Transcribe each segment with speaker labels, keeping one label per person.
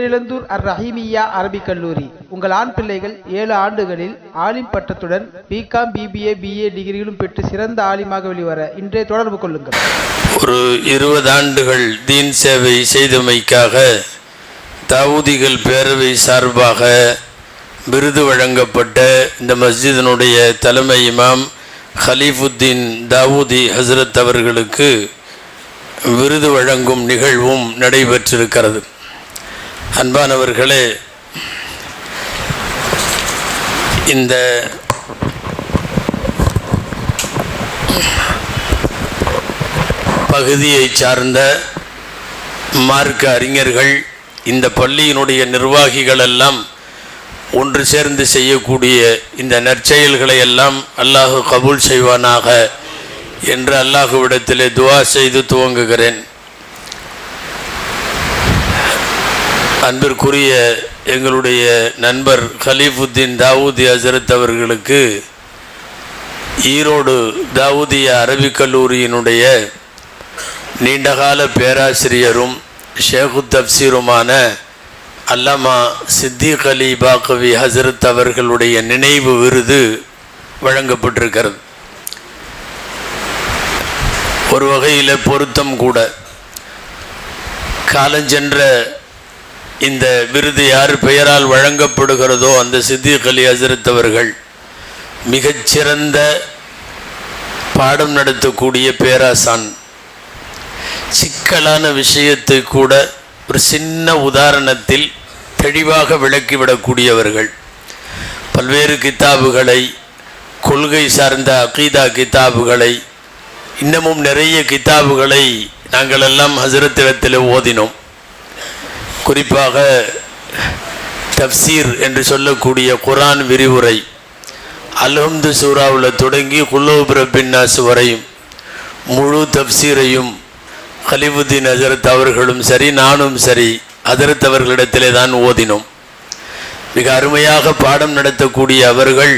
Speaker 1: பேரிழந்தூர் அர் ரஹீமியா அரபிக் கல்லூரி. உங்கள் ஆண் பிள்ளைகள் 7 ஆண்டுகளில் ஆலிம் பட்டத்துடன் பிகாம், பிபிஏ, பிஏ டிகிரிகளும் பெற்று சிறந்த ஆலிமாக வெளிவர இன்றே தொடர்பு கொள்ளுங்கள்.
Speaker 2: ஒரு 20 ஆண்டுகள் தீன் சேவை செய்தமைக்காக தாவூதிகள் பேரவை சார்பாக விருது வழங்கப்பட்ட இந்த மஸ்ஜிதினுடைய தலைமை இமாம் ஹலீஃபுத்தீன் தாவூதி ஹசரத் அவர்களுக்கு விருது வழங்கும் நிகழ்வும் நடைபெற்றிருக்கிறது. அன்பானவர்களே, இந்த பகுதியை சார்ந்த மார்க்க அறிஞர்கள், இந்த பள்ளியினுடைய நிர்வாகிகள் எல்லாம் ஒன்று சேர்ந்து செய்யக்கூடிய இந்த நற்செயல்களை எல்லாம் அல்லாஹ் கபூல் செய்வானாக என்று அல்லாஹுவிடத்திலே துஆ செய்து துவங்குகிறேன். அன்பிற்குரிய எங்களுடைய நண்பர் ஹலீஃபுத்தீன் தாவூதி ஹசரத் அவர்களுக்கு ஈரோடு தாவூதிய அரபிக் கல்லூரியினுடைய நீண்டகால பேராசிரியரும் ஷேகு தப்சீருமான அல்லாமா சித்திக் அலி பாக்கவி ஹசரத் அவர்களுடைய நினைவு விருது வழங்கப்பட்டிருக்கிறது. ஒரு வகையில் பொருத்தம் கூட. காலஞ்சென்ற இந்த விருது யார் பெயரால் வழங்கப்படுகிறதோ அந்த சித்திக் அலி ஹசரத் அவர்கள் மிகச்சிறந்த பாடம் நடத்தக்கூடிய பேராசான். சிக்கலான விஷயத்தை கூட ஒரு சின்ன உதாரணத்தில் தெளிவாக விளக்கிவிடக்கூடியவர்கள். பல்வேறு கித்தாபுகளை, கொள்கை சார்ந்த அகீதா கித்தாபுகளை, இன்னமும் நிறைய கித்தாபுகளை நாங்கள் எல்லாம் ஹசரத்திடத்தில் ஓதினோம். குறிப்பாக தப்சீர் என்று சொல்லக்கூடிய குர்ஆன் விரிவுரை அல்ஹம்து சூராவில் தொடங்கி குல்லூப் ரப்பின்னாஸ் வரையும் முழு தப்சீரையும் ஹலீஃபுத்தீன் ஹசரத் அவர்களும் சரி, நானும் சரி, ஹசரத் அவர்களிடத்திலே தான் ஓதினோம். மிக அருமையாக பாடம் நடத்தக்கூடிய அவர்கள்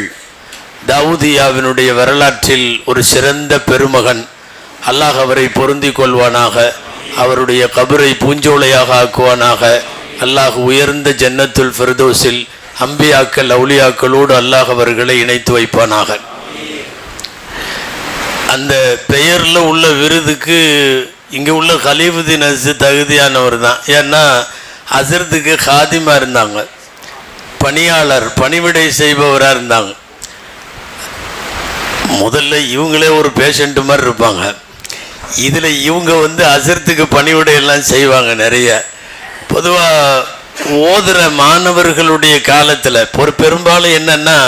Speaker 2: தாவூதியாவினுடைய வரலாற்றில் ஒரு சிறந்த பெருமகன். அல்லாஹ் அவரை பொருந்தி கொள்வானாக, அவருடைய கபரை பூஞ்சோலையாக ஆக்குவானாக. அல்லாஹ் உயர்ந்த ஜன்னத்துல் ஃபிர்தௌஸில் அம்பியாக்கள் அவுலியாக்களோடு அல்லாஹ் அவர்களை இணைத்து வைப்பானாக. அந்த பெயரில் உள்ள விருதுக்கு இங்கே உள்ள ஹலீஃபுத்தீன் ஹசரத் தகுதியானவர் தான். ஏன்னா ஹசரத்துக்கு ஹாதிமாக இருந்தாங்க, பணியாளர், பணிவிடை செய்பவராக இருந்தாங்க. முதல்ல இவங்களே ஒரு பேஷண்ட்டு மாதிரி இருப்பாங்க. இதில் இவங்க ஹசரத்துக்கு பணிவிடையெல்லாம் செய்வாங்க நிறைய. பொதுவாக ஓதுகிற மாணவர்களுடைய காலத்தில் பெரும்பாலும் என்னென்னா,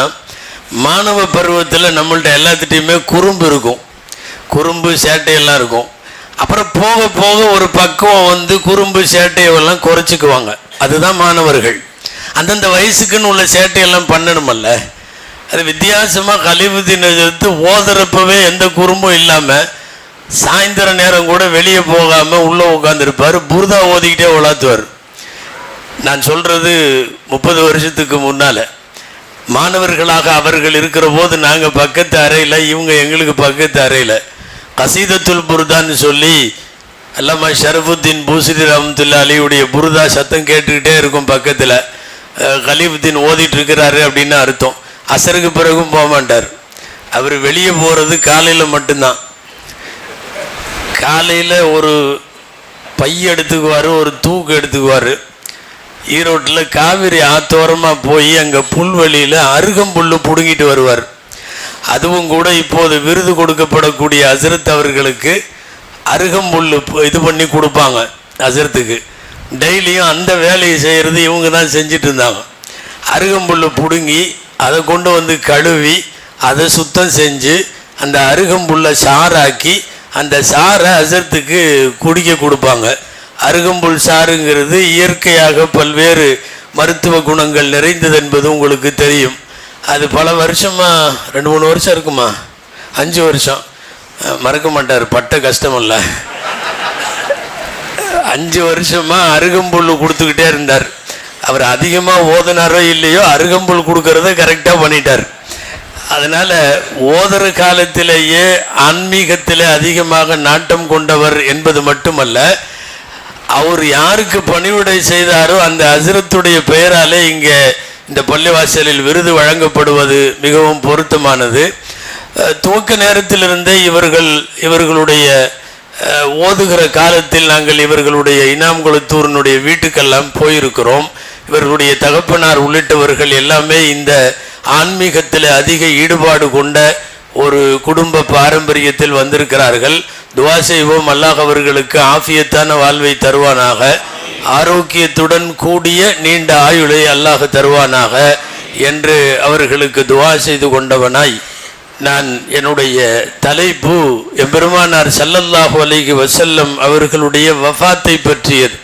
Speaker 2: மாணவ பருவத்தில் நம்மள்ட்ட எல்லாத்துட்டையுமே குறும்பு இருக்கும், குறும்பு சேட்டையெல்லாம் இருக்கும். அப்புறம் போக போக ஒரு பக்குவம் குறும்பு சேட்டையெல்லாம் குறைச்சிக்குவாங்க. அதுதான் மாணவர்கள். அந்தந்த வயசுக்குன்னு உள்ள சேட்டையெல்லாம் பண்ணணுமல்ல. அது வித்தியாசமாக ஹலீஃபுத்தீன் எடுத்து ஓதுறப்பவே எந்த குறும்பும் இல்லாமல் சாயந்தர நேரம் கூட வெளியே போகாமல் உள்ளே உட்காந்துருப்பார், புர்தா ஓதிக்கிட்டே உலாத்துவார். நான் சொல்கிறது 30 வருஷத்துக்கு முன்னால். மாணவர்களாக அவர்கள் இருக்கிற போது நாங்கள் பக்கத்து அறையில், இவங்க எங்களுக்கு பக்கத்து அறையில் கசீதத்துல் புர்தான்னு சொல்லி அல்லாமா ஷரஃபுத்தீன் பூசரி ரஹ்மத்துல்லாஹி அலைஹியுடைய புர்தா சத்தம் கேட்டுக்கிட்டே இருக்கும் பக்கத்தில். ஹலீஃபுத்தீன் ஓதிட்டு இருக்கிறாரு அப்படின்னு அர்த்தம். அசருக்கு பிறகும் போக மாட்டார். அவர் வெளியே போகிறது காலையில் மட்டும்தான். காலையில் ஒரு பை எடுத்துக்குவார், ஒரு தூக்கு எடுத்துக்குவார். ஈரோட்டில் காவிரி ஆத்தோரமாக போய் அங்கே புல்வெளியில் அருகம்புல் பிடுங்கிட்டு வருவார். அதுவும் கூட இப்போது விருது கொடுக்கப்படக்கூடிய ஹசரத் அவர்களுக்கு அருகம்புல் இது பண்ணி கொடுப்பாங்க ஹசரத்துக்கு. டெய்லியும் அந்த வேலையை செய்கிறது இவங்க தான் செஞ்சிட்டு இருந்தாங்க. அருகம்புல் பிடுங்கி அதை கொண்டு கழுவி அதை சுத்தம் செஞ்சு அந்த அருகம்புல்லை சாறாக்கி அந்த சாரை ஹசரத்துக்கு குடிக்க கொடுப்பாங்க. அருகம்புல் சாறுங்கிறது இயற்கையாக பல்வேறு மருத்துவ குணங்கள் நிறைந்தது என்பது உங்களுக்கு தெரியும். அது பல வருஷமாக 2-3 வருஷம் இருக்குமா, 5 வருஷம் மறக்க மாட்டார். பட்ட கஷ்டம் இல்லை. 5 வருஷமாக அருகம்புல் கொடுத்துக்கிட்டே இருந்தார். அவர் அதிகமாக ஓதனாரோ இல்லையோ அருகம்புல் கொடுக்கறத கரெக்டாக பண்ணிட்டார். அதனால் ஓதுற காலத்திலேயே ஆன்மீகத்தில் அதிகமாக நாட்டம் கொண்டவர் என்பது மட்டுமல்ல, அவர் யாருக்கு பணிவிடை செய்தாரோ அந்த ஹசரத்துடைய பெயராலே இங்கே இந்த பள்ளிவாசலில் விருது வழங்கப்படுவது மிகவும் பொருத்தமானது. துவக்க நேரத்திலிருந்தே இவர்களுடைய ஓதுகிற காலத்தில் நாங்கள் இவர்களுடைய இனாம்குளத்தூரினுடைய வீட்டுக்கெல்லாம் போயிருக்கிறோம். இவர்களுடைய தகப்பனார் உள்ளிட்டவர்கள் எல்லாமே இந்த ஆன்மீகத்தில் அதிக ஈடுபாடு கொண்ட ஒரு குடும்ப பாரம்பரியத்தில் வந்திருக்கிறார்கள். துவா செய்வோம், அல்லாஹ் அவர்களுக்கு ஆஃபியத்தான வாழ்வை தருவானாக, ஆரோக்கியத்துடன் கூடிய நீண்ட ஆயுளை அல்லாஹ் தருவானாக என்று அவர்களுக்கு துவா செய்து கொண்டவனாய், நான் என்னுடைய தலைப்பு எம்பெருமானார் ஸல்லல்லாஹு அலைஹி வஸல்லம் அவர்களுடைய வஃபாத்தை பற்றியது.